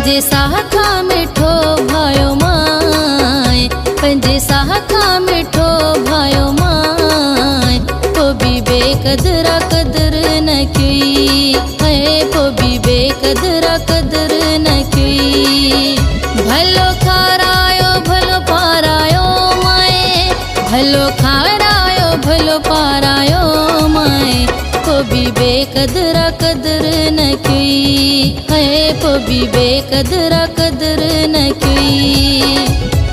पंजे साखा मिठो भायो माए, पंजे साखा मिठो भायो माए, तो भी बेकदरा कदर न की है, तो भी बेकदरा कदर न की। भलो खारायो भलो पारायो माए, भलो खारायो भलो पारायो माए, तो भी बेकदरा कदर न की है, तो भी बेकदरा कदर न की।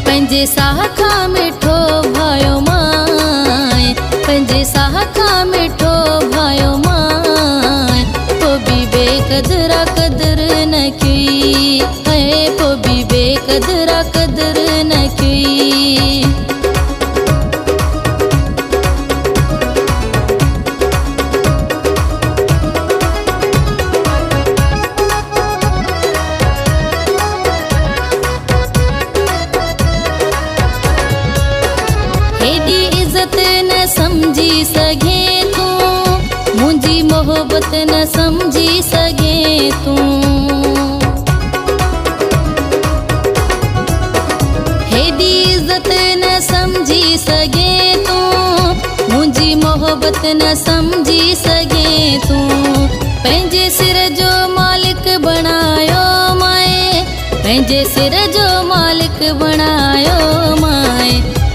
पंजे साखा मिठो भायो माए, पंजे साखा मिठो भायो माए, तो भी बेकदरा कदर न की है, तो भी बेकदरा कदर न की। हेडी इज्जत न समझी सघे तू, मुझी मोहब्बत न समझी सघे तू। हेडी इज्जत न समझी सघे तू, मुझी मोहब्बत न समझी सघे तू। पंहिंजे सिर जो मालिक बणायो माए, पंहिंजे सिर जो मालिक बणायो माए,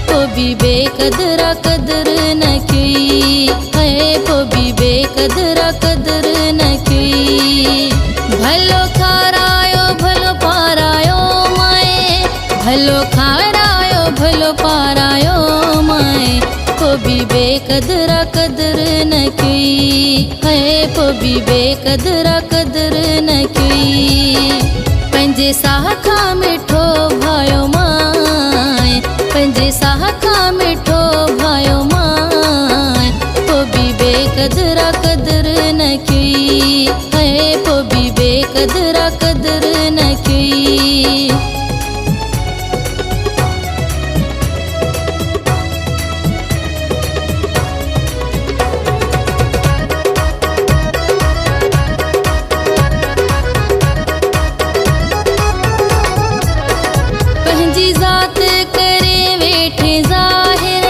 तो भी बेकदरा कदर न की है, तो भी बेकदरा कदर न की। भलो खारायो भलो पारायो माए, भलो खारायो भलो पारायो माए, तो भी बेकदरा कदर न की है, तो भी बेकदरा कदर न की। पंजे साखा मिठो भायो माए, पंजे साखा मिठो भायो माए, तो भी बेकदरा कदर न की है, तो भी बेकदरा कदर न की। पंहिंजी ज़ात करे वेठे ज़ाहिर,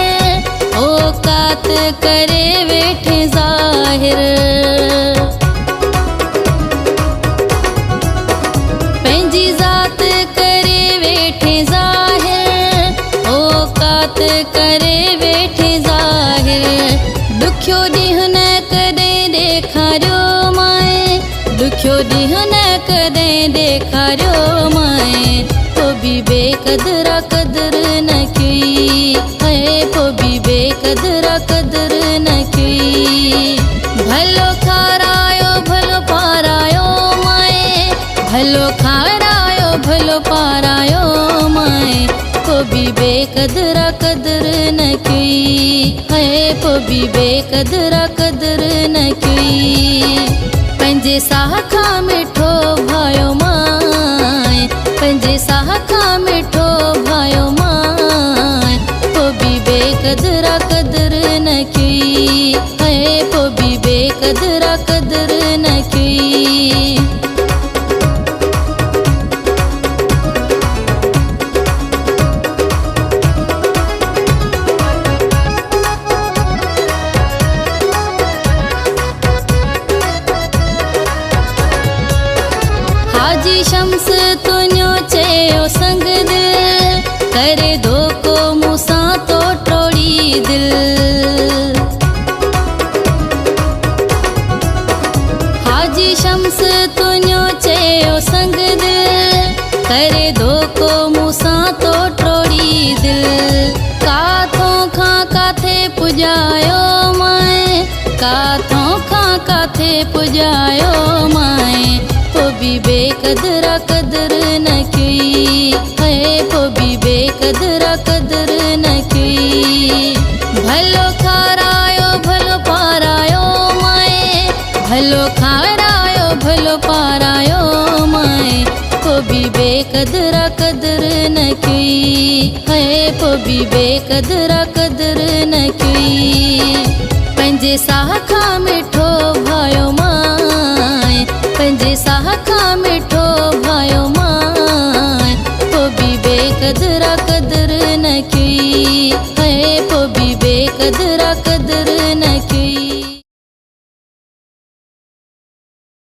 औकात करे वेठे ज़ाहिर। पंहिंजी ज़ात करे वेठे ज़ाहिर, औकात करे वेठे ज़ाहिर। ॾुखियो ॾींहुं न कॾहिं ॾेखारियो माए, ॾुखियो ॾींहुं न कॾहिं ॾेखारियो माए, तो भी बेकदरा कदर न की है, तो भी बेकदरा कदर न की। भलो खारायो भलो पारायो माए, भलो खारायो भलो पारायो माए, तो भी बेकदरा कदर न की है, तो भी बेकदरा कदर न की। पंजे साखा मिठो भायो माए, पंजे साखा मिठो भायो माए, तो भी बेकदरा कदर न की है, तो भी बेकदरा कदर न की। हाजी शम्स तुन्यो चयो संग दिल, करे धोको मूसां तो टोड़ी दिल। हाजी शम्स तुन्यो चयो संग दिल, करे धोको मूसां तो टोड़ी दिल। काथों खां काथे पुजायो माए, काथों खां काथे पुजायो माए, तो भी बेकदरा कदर न की है, तो भी बेकदरा कदर न की। भलो खारायो भलो पारायो माए, भलो खारायो भलो पारायो माए, तो भी बेकदरा कदर न की है, तो भी बेकदरा कदर न की। पंजे साखा मिठो भायो माए, पंजे साखा